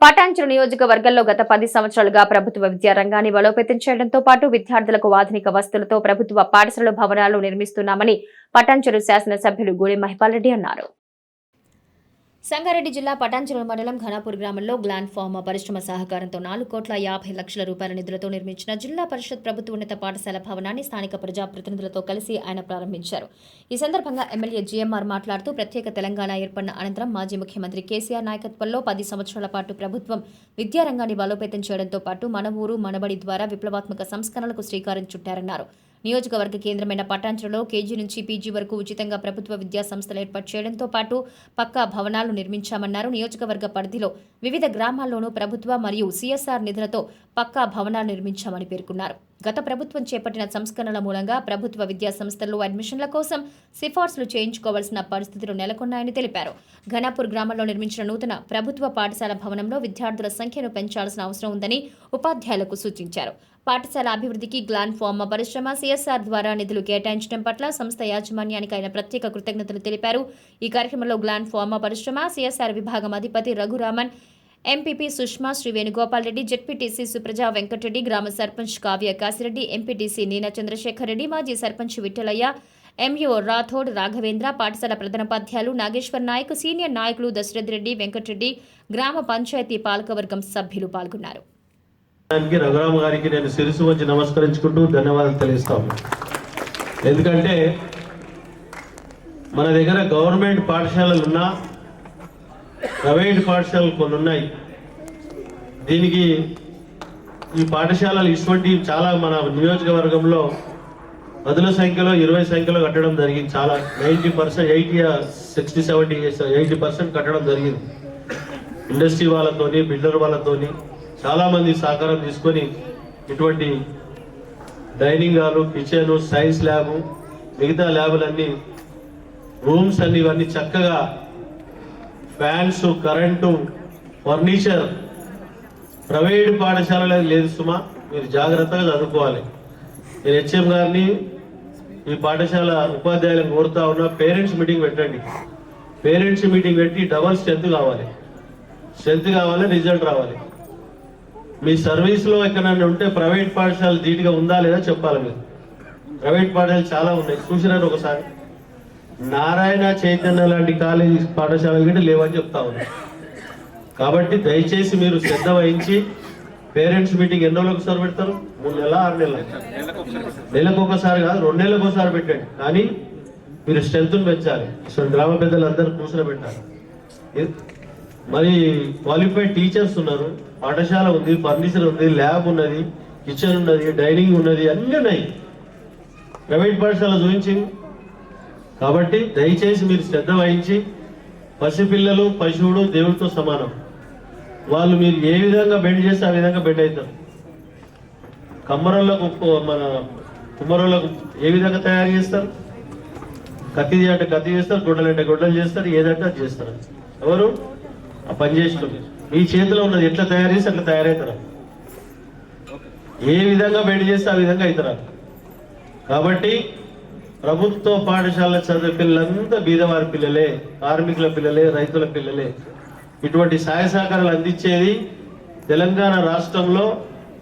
పటాన్చెరు నియోజకవర్గంలో గత 10 సంవత్సరాలుగా ప్రభుత్వ విద్యా రంగాన్ని బలోపేతం చేయడంతో పాటు విద్యార్థులకు ఆధునిక వసతులతో ప్రభుత్వ పాఠశాల భవనాలు నిర్మిస్తున్నామని పటాన్చెరు శాసనసభ్యులు గూడెం మహిపాల్ రెడ్డి అన్నారు. సంగారెడ్డి జిల్లా పటాన్చెరు మండలం ఘనాపూర్ గ్రామంలో గ్లాండ్ ఫార్మా పరిశ్రమ సహకారంతో 4,50,00,000 రూపాయల నిధులతో నిర్మించిన జిల్లా పరిషత్ ప్రభుత్వ ఉన్నత పాఠశాల భవనాన్ని స్థానిక ప్రజాప్రతినిధులతో కలిసి ఆయన ప్రారంభించారు. ఈ సందర్భంగా ఎమ్మెల్యే జీఎంఆర్ మాట్లాడుతూ ప్రత్యేక తెలంగాణ ఏర్పడిన అనంతరం మాజీ ముఖ్యమంత్రి కేసీఆర్ నాయకత్వంలో 10 సంవత్సరాల పాటు ప్రభుత్వం విద్యారంగాన్ని బలోపేతం చేయడంతో పాటు మన ఊరు మనబడి ద్వారా విప్లవాత్మక సంస్కరణలకు శ్రీకారం చుట్టారన్నారు. నియోజకవర్గ కేంద్రమైన పటాన్చెరులో కేజీ నుంచి పీజీ వరకు ఉచితంగా ప్రభుత్వ విద్యా సంస్థలు ఏర్పాటు చేయడంతో పాటు పక్కా భవనాలు నిర్మించామన్నారు. నియోజకవర్గ పరిధిలో వివిధ గ్రామాల్లోనూ ప్రభుత్వ మరియు సీఎస్ఆర్ నిధులతో పక్కా భవనాలు నిర్మించామని పేర్కొన్నారు. గత ప్రభుత్వం చేపట్టిన సంస్కరణల మూలంగా ప్రభుత్వ విద్యా సంస్థల్లో అడ్మిషన్ల కోసం సిఫార్సులు చేయించుకోవాల్సిన పరిస్థితులు నెలకొన్నాయని తెలిపారు. ఘనాపూర్ గ్రామంలో నిర్మించిన నూతన ప్రభుత్వ పాఠశాల భవనంలో విద్యార్థుల సంఖ్యను పెంచాల్సిన అవసరం ఉందని ఉపాధ్యాయులకు సూచించారు. పాఠశాల అభివృద్ధికి గ్లాండ్ ఫార్మా పరిశ్రమ సీఎస్ఆర్ ద్వారా నిధులు కేటాయించడం పట్ల సంస్థ యాజమాన్యానికి ఆయన ప్రత్యేక కృతజ్ఞతలు తెలిపారు. ఈ కార్యక్రమంలో గ్లాండ్ ఫార్మా పరిశ్రమ సీఎస్ఆర్ విభాగం అధిపతి రఘురామన్, ఎంపీపీ సుష్మా, శ్రీ వేణుగోపాల్ రెడ్డి, జెడ్పీటీసీ సుప్రజా వెంకటరెడ్డి, గ్రామ సర్పంచ్ కావ్య కాసిరెడ్డి, ఎంపీటీసీ నీనా చంద్రశేఖర్ రెడ్డి, మాజీ సర్పంచ్ విఠలయ్య, ఎంఈఓ రాథోడ్ రాఘవేంద్ర, పాఠశాల ప్రధానోపాధ్యాయులు నాగేశ్వర్ నాయక్, సీనియర్ నాయకులు దశరథ్ రెడ్డి, వెంకటరెడ్డి, గ్రామ పంచాయతీ పాలకవర్గం సభ్యులు పాల్గొన్నారు. రఘురామ గారికి నేను శిరసు వంచి నమస్కరించుకుంటూ ధన్యవాదాలు తెలియస్తాము. ఎందుకంటే మన దగ్గర గవర్నమెంట్ పాఠశాలలు ఉన్నా ప్రైవేట్ పాఠశాలలు కొన్ని ఉన్నాయి. దీనికి ఈ పాఠశాలలు ఇటువంటి చాలా మన నియోజకవర్గంలో 10 సంఖ్యలో 20 సంఖ్యలో కట్టడం జరిగింది. చాలా 90%, 80% కట్టడం జరిగింది. ఇండస్ట్రీ వాళ్ళతోని, బిల్డర్ వాళ్ళతోని చాలామంది సహకారం తీసుకొని ఇటువంటి dining hall, kitchen, science lab, మిగతా ల్యాబులన్నీ, రూమ్స్ అన్ని ఇవన్నీ చక్కగా ఫ్యాన్స్, కరెంటు, ఫర్నిచర్ ప్రైవేట్ పాఠశాలలో లేదు సుమా. మీరు జాగ్రత్తగా చదువుకోవాలి. నేను హెచ్ఎం గారిని, ఈ పాఠశాల ఉపాధ్యాయులను కోరుతా ఉన్నా, పేరెంట్స్ మీటింగ్ పెట్టండి. పేరెంట్స్ మీటింగ్ పెట్టి డబల్ స్ట్రెంత్ కావాలి, రిజల్ట్ రావాలి. మీ సర్వీస్లో ఎక్కడైనా ఉంటే ప్రైవేట్ పాఠశాల ధీటుగా ఉందా లేదా చెప్పాలి. మీరు ప్రైవేట్ పాఠశాలలు చాలా ఉన్నాయి, చూసినారు ఒకసారి. నారాయణ చైతన్య లాంటి కాలేజీ పాఠశాలలు కూడా లేవని చెప్తా ఉన్నారు. కాబట్టి దయచేసి మీరు శ్రద్ధ వహించి పేరెంట్స్ మీటింగ్ ఎన్ని రోజులకు ఒకసారి పెడతారు? 3 నెలల 6 నెలల? నెలకు ఒకసారి కాదు, 2 నెలలకు ఒకసారి పెట్టండి. కానీ మీరు స్ట్రెంత్ను పెంచాలి. సో గ్రామ పెద్దలు అందరూ కూర్చొని పెట్టాలి. మరి క్వాలిఫైడ్ టీచర్స్ ఉన్నారు, పాఠశాల ఉంది, ఫర్నిచర్ ఉంది, ల్యాబ్ ఉన్నది, కిచెన్ ఉన్నది, డైనింగ్ ఉన్నది, అన్నీ ఉన్నాయి. ప్రైవేట్ పాఠశాల చూపించింది. కాబట్టి దయచేసి మీరు శ్రద్ధ వహించి, పసిపిల్లలు పశువుడు దేవుడితో సమానం. వాళ్ళు మీరు ఏ విధంగా బెండ్ చేస్తే ఆ విధంగా బెండ్ అవుతారు. కమ్మరోళ్ళకు, మన కుమ్మరోళ్ళకు ఏ విధంగా తయారు చేస్తారు? కత్తి అంటే కత్తి చేస్తారు, గొడ్డలు అంటే గొడ్డలు చేస్తారు, ఏదంటే అది చేస్తారు. ఎవరు ఆ పని చేస్తుంది? మీ చేతిలో ఉన్నది. ఎట్లా తయారు చేస్తే అట్లా తయారవుతారు. ఏ విధంగా బెండ్ చేస్తే ఆ విధంగా అవుతారు. కాబట్టి ప్రభుత్వ పాఠశాల చదివే పిల్లలంతా బీదవారి పిల్లలే, కార్మికుల పిల్లలే, రైతుల పిల్లలే. ఇటువంటి సహాయ సహకారాలు అందించేది తెలంగాణ రాష్ట్రంలో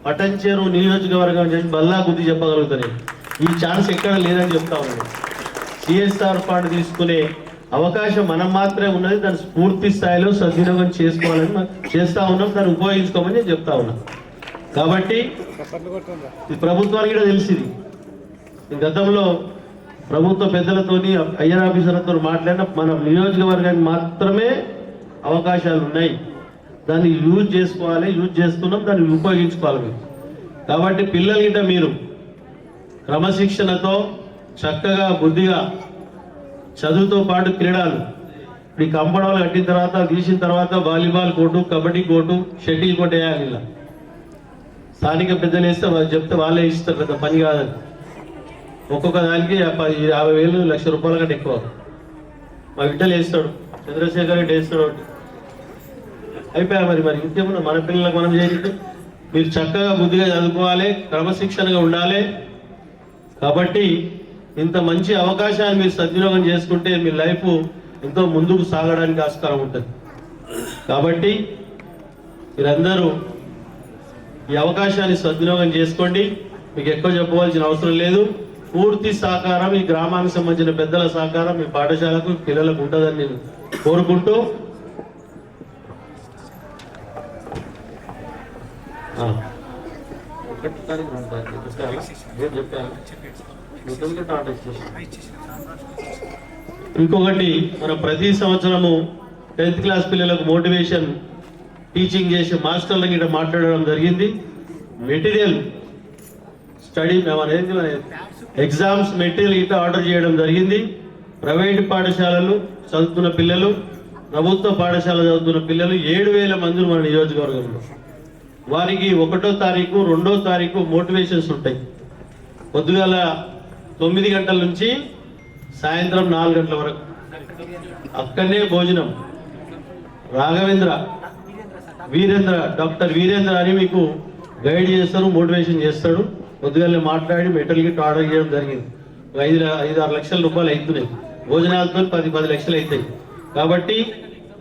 పటాన్చెరు నియోజకవర్గం చేసి బల్లా గుద్ది చెప్పగలుగుతాను. ఈ ఛాన్స్ ఎక్కడ లేదని చెప్తా ఉన్నాను. సిఎస్ఆర్ ఫండ్ తీసుకునే అవకాశం మనం మాత్రమే ఉన్నది. దాన్ని పూర్తి స్థాయిలో సద్వినియోగం చేసుకోవాలని చేస్తా ఉన్నాం. దాన్ని ఉపయోగించుకోమని నేను చెప్తా ఉన్నా. కాబట్టి ఈ ప్రభుత్వానికి కూడా తెలిసింది. గతంలో ప్రభుత్వ పెద్దలతోని, ఐఆర్ ఆఫీసర్లతో మాట్లాడిన మన నియోజకవర్గానికి మాత్రమే అవకాశాలు ఉన్నాయి. దాన్ని యూజ్ చేసుకోవాలి, యూజ్ చేస్తున్నాం, దాన్ని ఉపయోగించుకోవాలి. కాబట్టి పిల్లల గిట్ట మీరు క్రమశిక్షణతో చక్కగా బుద్ధిగా చదువుతో పాటు క్రీడలు, ఈ కంపౌండ్ కట్టిన తర్వాత, తీసిన తర్వాత volleyball court, kabaddi court, shuttle court వేయాలి. ఇలా స్థానిక పెద్దలు వేస్తే వాళ్ళు చెప్తే వాళ్ళే ఇస్తారు. పెద్ద పని కాదని. ఒక్కొక్క దానికి 50,000, ₹1,00,000 కంటే ఎక్కువ. మా విట్టలు వేస్తాడు, చంద్రశేఖర్ రెడ్డి వేస్తాడు. అయిపోయా. మరి ఇంకేమన్నా మన పిల్లలకు మనం చేయండి. మీరు చక్కగా బుద్ధిగా చదువుకోవాలి, క్రమశిక్షణగా ఉండాలి. కాబట్టి ఇంత మంచి అవకాశాన్ని మీరు సద్వినియోగం చేసుకుంటే మీ లైఫ్ ఎంతో ముందుకు సాగడానికి ఆస్కారం ఉంటుంది. కాబట్టి మీరందరూ ఈ అవకాశాన్ని సద్వినియోగం చేసుకోండి. మీకు ఎక్కువ చెప్పవలసిన అవసరం లేదు. పూర్తి సహకారం ఈ గ్రామానికి సంబంధించిన పెద్దల సహకారం మీ పాఠశాలకు పిల్లలకు ఉంటుందని నేను కోరుకుంటూ ఇంకొకటి మనం ప్రతి సంవత్సరము 10th క్లాస్ పిల్లలకు మోటివేషన్ టీచింగ్ చేసి మాస్టర్ల గిట్ట మాట్లాడడం జరిగింది. మెటీరియల్ స్టడీ ఎగ్జామ్స్ మెటీరియల్ గిట్ట ఆర్డర్ చేయడం జరిగింది. ప్రైవేట్ పాఠశాలలు చదువుతున్న పిల్లలు, ప్రభుత్వ పాఠశాల చదువుతున్న పిల్లలు 7,000 మంది మన నియోజకవర్గంలో. వారికి 1వ తారీఖు 2వ తారీఖు మోటివేషన్స్ ఉంటాయి. పొద్దుగాల 9 గంటల నుంచి సాయంత్రం 4 గంటల వరకు అక్కడనే భోజనం. రాఘవేంద్ర డాక్టర్ వీరేంద్ర అని మీకు గైడ్ చేస్తారు, మోటివేషన్ చేస్తాడు. పొద్దుగానే మాట్లాడి మెటీరియల్ గిట్ ఆర్డర్ చేయడం జరిగింది. 5-6 లక్షల రూపాయలు అవుతున్నాయి. భోజనాలతో 10 లక్షలు అవుతాయి. కాబట్టి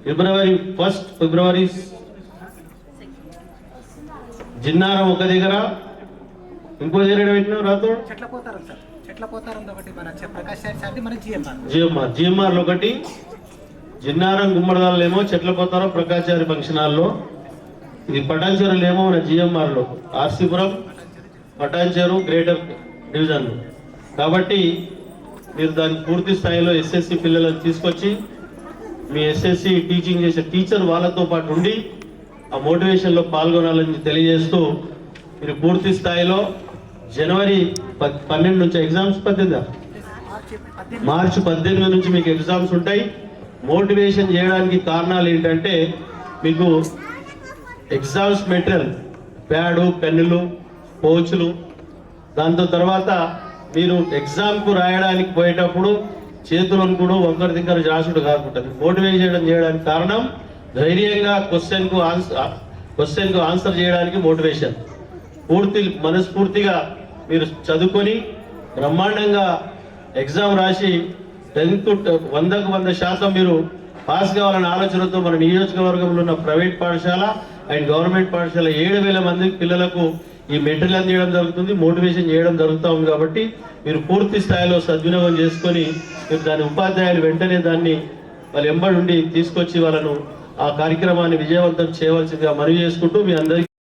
ఫిబ్రవరి 1 జిన్నారం ఒక దగ్గర, ఇంకో దగ్గర పెట్టినాం రాతో జిఎంఆర్ లో ఒకటి, జిన్నారం గుమ్మడిదాలలో ఏమో చెట్లపోతారం ప్రకాశారి ఫంక్షన్ హాల్లో, ఇది పటాన్చెరులో ఏమో మన జిఎంఆర్ లో, ఆర్సీపురం పటాన్చెరు గ్రేటర్ డివిజన్. కాబట్టి మీరు దాన్ని పూర్తి స్థాయిలో ఎస్ఎస్సి పిల్లలను తీసుకొచ్చి మీ ఎస్ఎస్సి టీచింగ్ చేసే టీచర్ వాళ్ళతో పాటు ఉండి ఆ మోటివేషన్లో పాల్గొనాలని తెలియజేస్తూ, మీరు పూర్తి స్థాయిలో జనవరి 12 నుంచి ఎగ్జామ్స్ 18 మార్చి 18 నుంచి మీకు ఎగ్జామ్స్ ఉంటాయి. మోటివేషన్ చేయడానికి కారణాలు ఏంటంటే మీకు ఎగ్జామ్స్ మెటీరియల్ ప్యాడు, పెన్నులు, పౌచులు, దాంతో తర్వాత మీరు ఎగ్జామ్కు రాయడానికి పోయేటప్పుడు చేతులను కూడా వంకర దిక్కర రాసుడు కాకుంటుంది. మోటివేషన్ చేయడానికి కారణం ధైర్యంగా క్వశ్చన్కు ఆన్సర్ చేయడానికి మోటివేషన్. మనస్ఫూర్తిగా మీరు చదువుకొని బ్రహ్మాండంగా ఎగ్జామ్ రాసి 100కు 100% మీరు పాస్ కావాలనే ఆలోచనతో మన నియోజకవర్గంలో ఉన్న ప్రైవేట్ పాఠశాల అండ్ గవర్నమెంట్ పాఠశాల 7,000 మంది పిల్లలకు ఈ మెటీరియల్ అందించడం జరుగుతుంది, మోటివేషన్ చేయడం జరుగుతూ ఉంది. కాబట్టి మీరు పూర్తి స్థాయిలో సద్వినియోగం చేసుకొని మీరు దాని ఉపాధ్యాయులు వెంటనే దాన్ని వాళ్ళ ఎంబడి ఉండి తీసుకొచ్చి వాళ్ళను ఆ కార్యక్రమాన్ని విజయవంతం చేయవలసిందిగా మనవి చేసుకుంటూ మీ అందరికీ